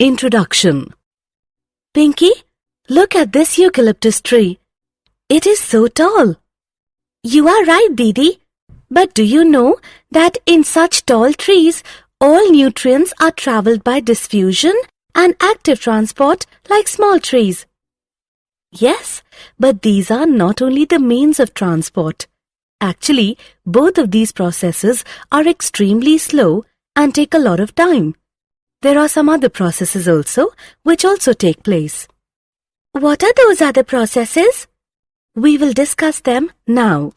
Introduction. Pinky, look at this eucalyptus tree. It is so tall. You are right, Didi. But do you know that in such tall trees, all nutrients are travelled by diffusion and active transport like small trees? Yes, but these are not only the means of transport. Actually, both of these processes are extremely slow and take a lot of time. There are some other processes also which also take place. What are those other processes? We will discuss them now.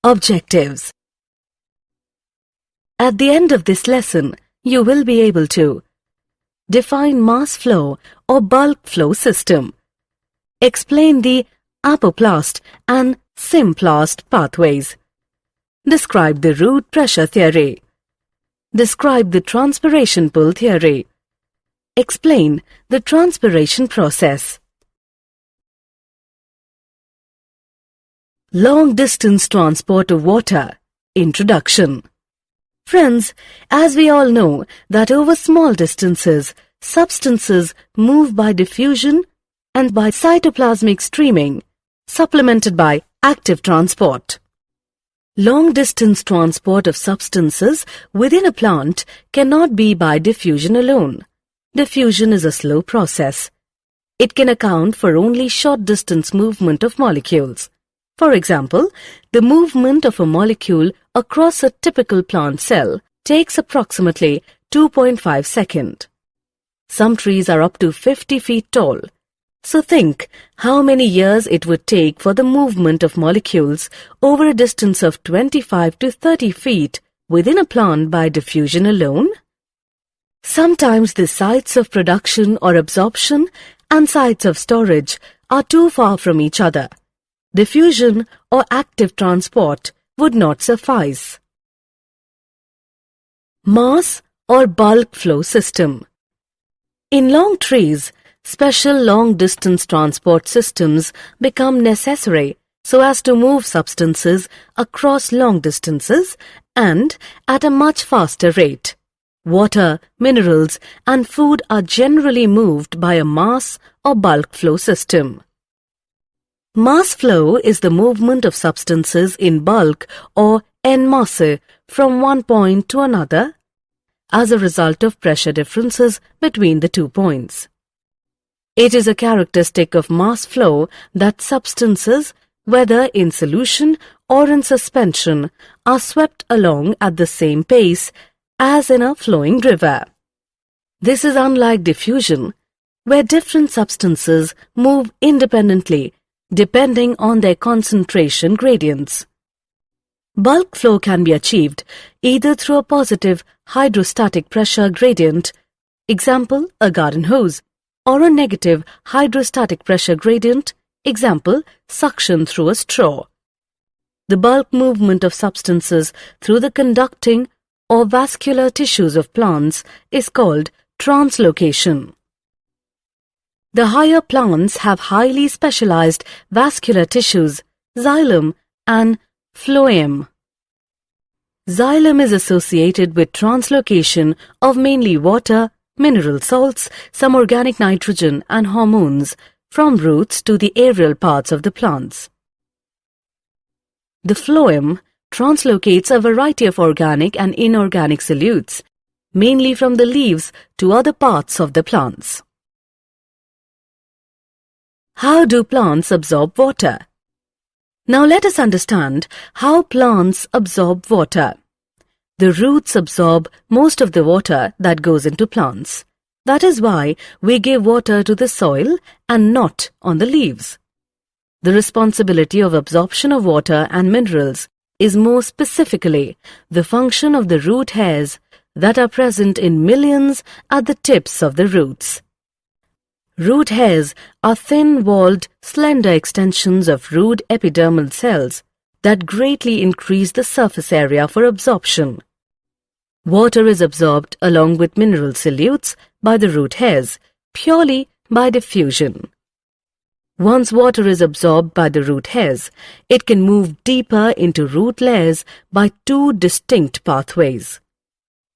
Objectives. At the end of this lesson, you will be able to define mass flow or bulk flow system, explain the apoplast and symplast pathways, describe the root pressure theory, describe the transpiration pull theory, explain the transpiration process. Long-distance transport of water. Introduction. Friends, as we all know that over small distances, substances move by diffusion and by cytoplasmic streaming, supplemented by active transport. Long-distance transport of substances within a plant cannot be by diffusion alone. Diffusion is a slow process. It can account for only short-distance movement of molecules. For example, the movement of a molecule across a typical plant cell takes approximately 2.5 seconds. Some trees are up to 50 feet tall. So think how many years it would take for the movement of molecules over a distance of 25 to 30 feet within a plant by diffusion alone. Sometimes the sites of production or absorption and sites of storage are too far from each other. Diffusion or active transport would not suffice. Mass or bulk flow system. In long trees, special long-distance transport systems become necessary so as to move substances across long distances and at a much faster rate. Water, minerals, and food are generally moved by a mass or bulk flow system. Mass flow is the movement of substances in bulk or en masse from one point to another as a result of pressure differences between the 2 points. It is a characteristic of mass flow that substances, whether in solution or in suspension, are swept along at the same pace as in a flowing river. This is unlike diffusion, where different substances move independently depending on their concentration gradients. Bulk flow can be achieved either through a positive hydrostatic pressure gradient, example a garden hose, or a negative hydrostatic pressure gradient, example suction through a straw. The bulk movement of substances through the conducting or vascular tissues of plants is called translocation. The higher plants have highly specialized vascular tissues, xylem and phloem. Xylem is associated with translocation of mainly water, mineral salts, some organic nitrogen and hormones from roots to the aerial parts of the plants. The phloem translocates a variety of organic and inorganic solutes, mainly from the leaves to other parts of the plants. How do plants absorb water? Now let us understand how plants absorb water. The roots absorb most of the water that goes into plants. That is why we give water to the soil and not on the leaves. The responsibility of absorption of water and minerals is more specifically the function of the root hairs that are present in millions at the tips of the roots. Root hairs are thin-walled, slender extensions of root epidermal cells that greatly increase the surface area for absorption. Water is absorbed along with mineral solutes by the root hairs, purely by diffusion. Once water is absorbed by the root hairs, it can move deeper into root layers by two distinct pathways.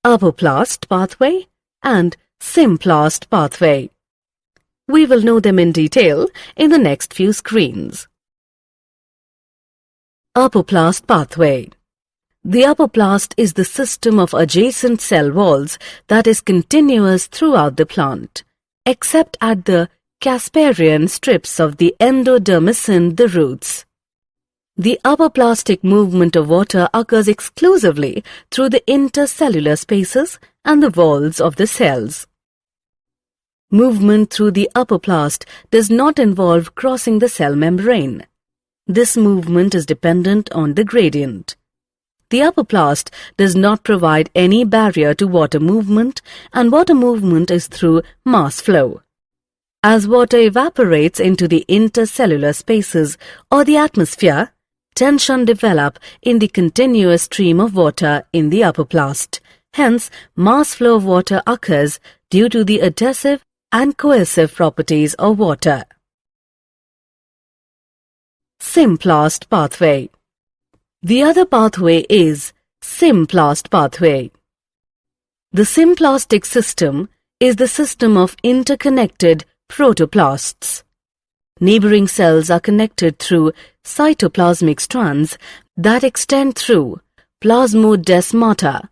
Apoplast pathway and symplast pathway. We will know them in detail in the next few screens. Apoplast pathway. The apoplast is the system of adjacent cell walls that is continuous throughout the plant, except at the Casparian strips of the endodermis, the roots. The apoplastic movement of water occurs exclusively through the intercellular spaces and the walls of the cells. Movement through the apoplast does not involve crossing the cell membrane. This movement is dependent on the gradient. The apoplast does not provide any barrier to water movement, and water movement is through mass flow. As water evaporates into the intercellular spaces or the atmosphere, tension develops in the continuous stream of water in the apoplast. Hence, mass flow of water occurs due to the adhesive and cohesive properties of water. Symplast pathway. The other pathway is symplast pathway. The symplastic system is the system of interconnected protoplasts. Neighboring cells are connected through cytoplasmic strands that extend through plasmodesmata.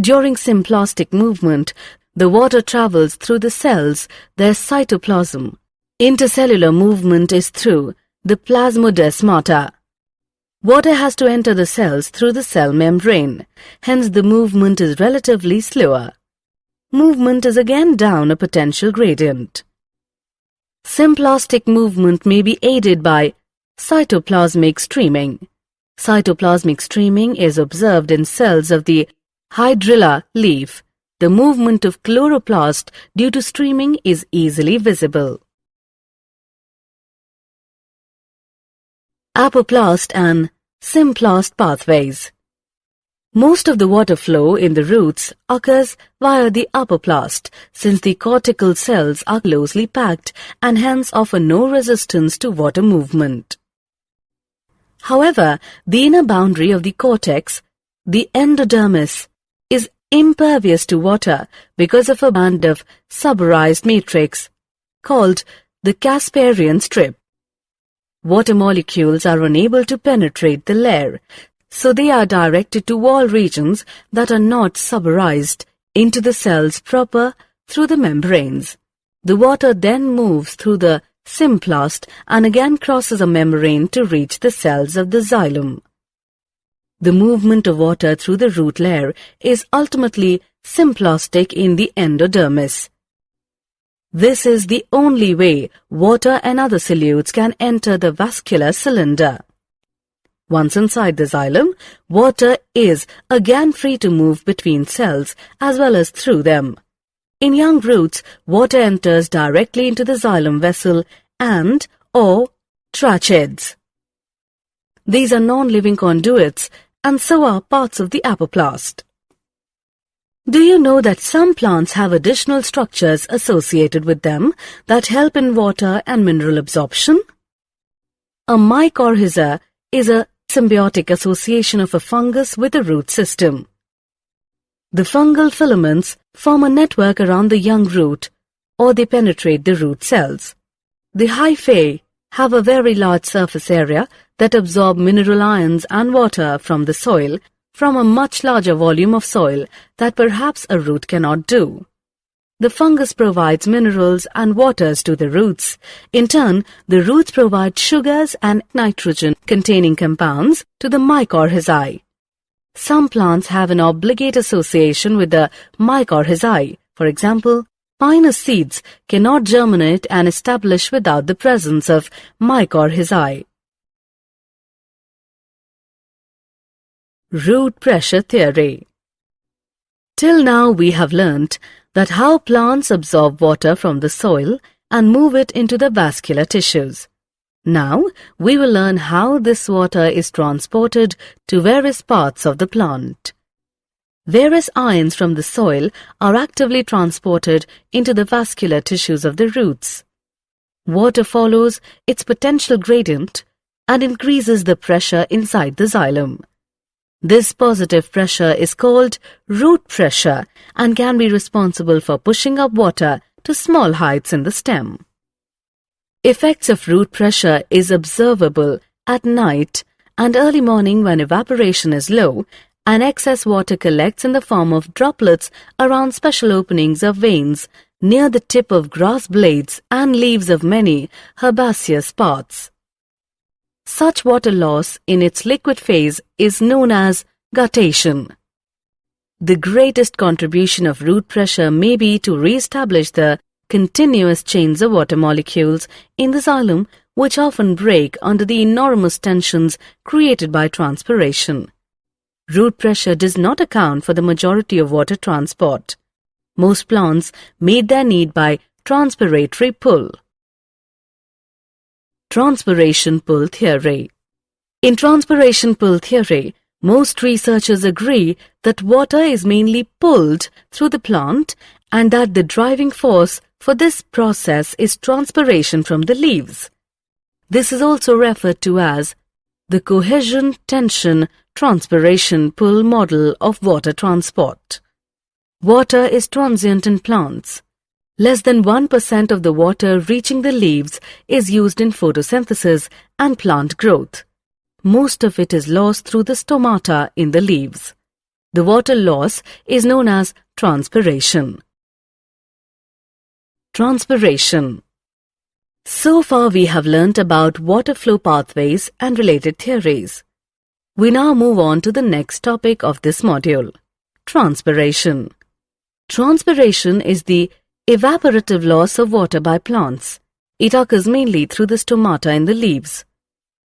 During symplastic movement, the water travels through the cells, their cytoplasm. Intercellular movement is through the plasmodesmata. Water has to enter the cells through the cell membrane, hence the movement is relatively slower. Movement is again down a potential gradient. Symplastic movement may be aided by cytoplasmic streaming. Cytoplasmic streaming is observed in cells of the hydrilla leaf. The movement of chloroplast due to streaming is easily visible. Apoplast and symplast pathways. Most of the water flow in the roots occurs via the apoplast, since the cortical cells are closely packed and hence offer no resistance to water movement. However, the inner boundary of the cortex, the endodermis, is impervious to water because of a band of suberized matrix called the Casparian strip. Water molecules are unable to penetrate the layer, so they are directed to wall regions that are not suberized into the cells proper through the membranes. The water then moves through the symplast and again crosses a membrane to reach the cells of the xylem. The movement of water through the root layer is ultimately symplastic in the endodermis. This is the only way water and other solutes can enter the vascular cylinder. Once inside the xylem, water is again free to move between cells as well as through them. In young roots, water enters directly into the xylem vessel and/or tracheids. These are non-living conduits, and so are parts of the apoplast. Do you know that some plants have additional structures associated with them that help in water and mineral absorption? A mycorrhiza is a symbiotic association of a fungus with a root system. The fungal filaments form a network around the young root, or they penetrate the root cells. The hyphae have a very large surface area that absorb mineral ions and water from the soil, from a much larger volume of soil that perhaps a root cannot do. The fungus provides minerals and waters to the roots. In turn, the roots provide sugars and nitrogen-containing compounds to the mycorrhizae. Some plants have an obligate association with the mycorrhizae. For example, pinus seeds cannot germinate and establish without the presence of mycorrhizae. Root pressure theory. Till now we have learnt that how plants absorb water from the soil and move it into the vascular tissues. Now we will learn how this water is transported to various parts of the plant. Various ions from the soil are actively transported into the vascular tissues of the roots. Water follows its potential gradient and increases the pressure inside the xylem. This positive pressure is called root pressure and can be responsible for pushing up water to small heights in the stem. Effects of root pressure is observable at night and early morning when evaporation is low and excess water collects in the form of droplets around special openings of veins near the tip of grass blades and leaves of many herbaceous plants. Such water loss in its liquid phase is known as guttation. The greatest contribution of root pressure may be to re-establish the continuous chains of water molecules in the xylem, which often break under the enormous tensions created by transpiration. Root pressure does not account for the majority of water transport. Most plants meet their need by transpiratory pull. Transpiration pull theory. In transpiration pull theory, most researchers agree that water is mainly pulled through the plant and that the driving force for this process is transpiration from the leaves. This is also referred to as the cohesion-tension transpiration pull model of water transport. Water is transient in plants. Less than 1% of the water reaching the leaves is used in photosynthesis and plant growth. Most of it is lost through the stomata in the leaves. The water loss is known as transpiration. Transpiration. So far we have learnt about water flow pathways and related theories. We now move on to the next topic of this module, transpiration. Transpiration is the evaporative loss of water by plants. It occurs mainly through the stomata in the leaves.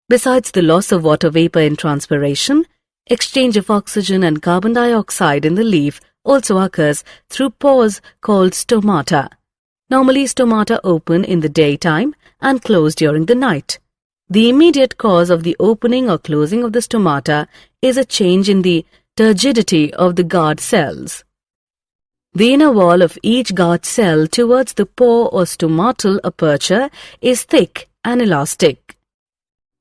Besides the loss of water vapor in transpiration, exchange of oxygen and carbon dioxide in the leaf also occurs through pores called stomata. Normally, stomata open in the daytime and close during the night. The immediate cause of the opening or closing of the stomata is a change in the turgidity of the guard cells. The inner wall of each guard cell towards the pore or stomatal aperture is thick and elastic.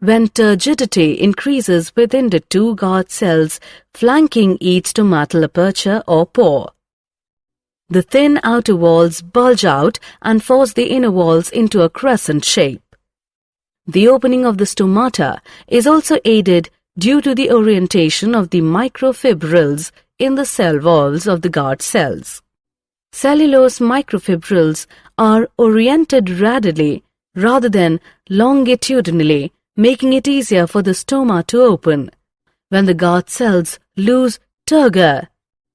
When turgidity increases within the two guard cells flanking each stomatal aperture or pore, the thin outer walls bulge out and force the inner walls into a crescent shape. The opening of the stomata is also aided due to the orientation of the microfibrils in the cell walls of the guard cells. Cellulose microfibrils are oriented radially rather than longitudinally, making it easier for the stoma to open. When the guard cells lose turgor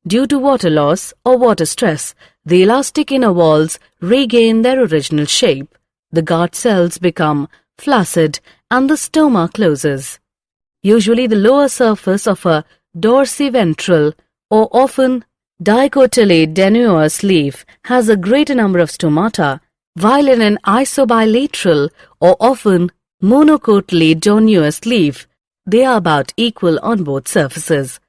due to water loss or water stress, the elastic inner walls regain their original shape. The guard cells become flaccid and the stoma closes. Usually the lower surface of a dorsiventral or often dicotyledonous leaf has a greater number of stomata, while in an isobilateral or often monocotyledonous leaf, they are about equal on both surfaces.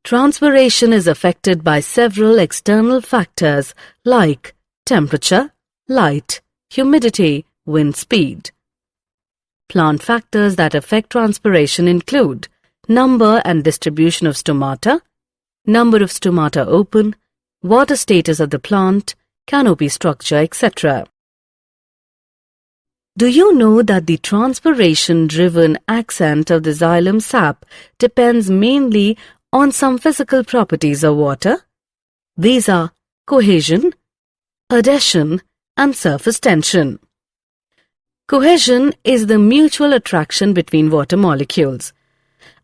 Transpiration is affected by several external factors like temperature, light, humidity, wind speed. Plant factors that affect transpiration include number and distribution of stomata, number of stomata open, water status of the plant, canopy structure, etc. Do you know that the transpiration-driven ascent of the xylem sap depends mainly on some physical properties of water? These are cohesion, adhesion, and surface tension. Cohesion is the mutual attraction between water molecules.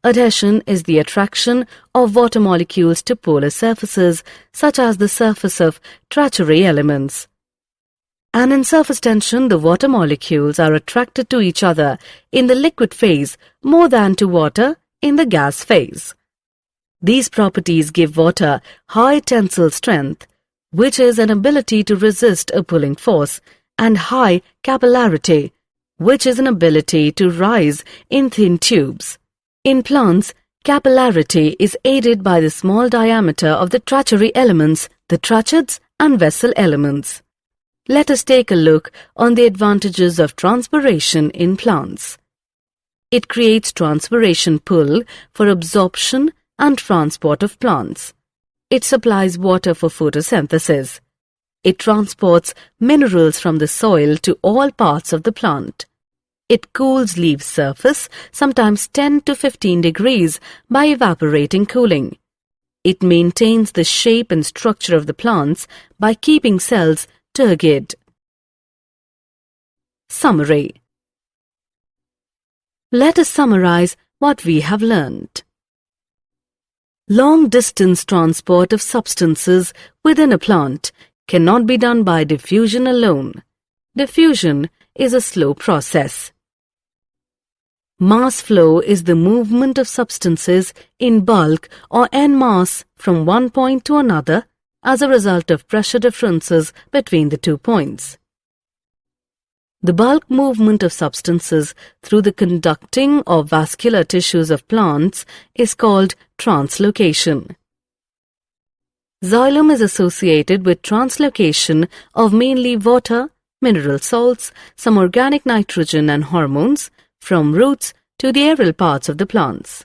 Adhesion is the attraction of water molecules to polar surfaces, such as the surface of tertiary elements. And in surface tension, the water molecules are attracted to each other in the liquid phase more than to water in the gas phase. These properties give water high tensile strength, which is an ability to resist a pulling force, and high capillarity, which is an ability to rise in thin tubes. In plants, capillarity is aided by the small diameter of the tertiary elements, the tracheids and vessel elements. Let us take a look on the advantages of transpiration in plants. It creates transpiration pull for absorption and transport of plants. It supplies water for photosynthesis. It transports minerals from the soil to all parts of the plant. It cools leaf surface, sometimes 10 to 15 degrees, by evaporating cooling. It maintains the shape and structure of the plants by keeping cells turgid. Summary. Let us summarize what we have learned. Long-distance transport of substances within a plant cannot be done by diffusion alone. Diffusion is a slow process. Mass flow is the movement of substances in bulk or en masse from one point to another as a result of pressure differences between the 2 points. The bulk movement of substances through the conducting or vascular tissues of plants is called translocation. Xylem is associated with translocation of mainly water, mineral salts, some organic nitrogen and hormones from roots to the aerial parts of the plants.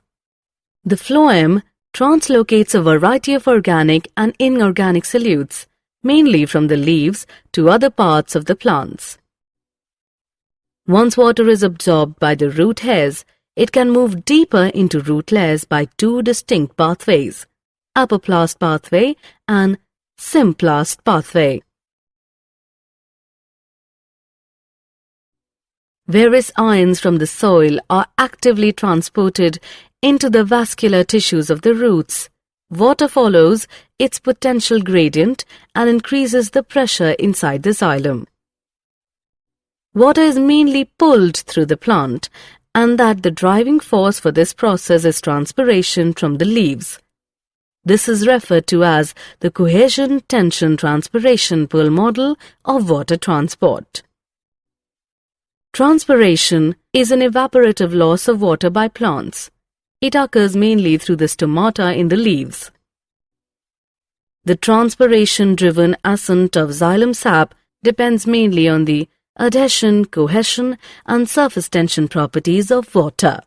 The phloem translocates a variety of organic and inorganic solutes, mainly from the leaves to other parts of the plants. Once water is absorbed by the root hairs, it can move deeper into root layers by 2 distinct pathways, apoplast pathway and symplast pathway. Various ions from the soil are actively transported into the vascular tissues of the roots. Water follows its potential gradient and increases the pressure inside the xylem. Water is mainly pulled through the plant, and that the driving force for this process is transpiration from the leaves. This is referred to as the cohesion-tension-transpiration pull model of water transport. Transpiration is an evaporative loss of water by plants. It occurs mainly through the stomata in the leaves. The transpiration-driven ascent of xylem sap depends mainly on the adhesion, cohesion, and surface tension properties of water.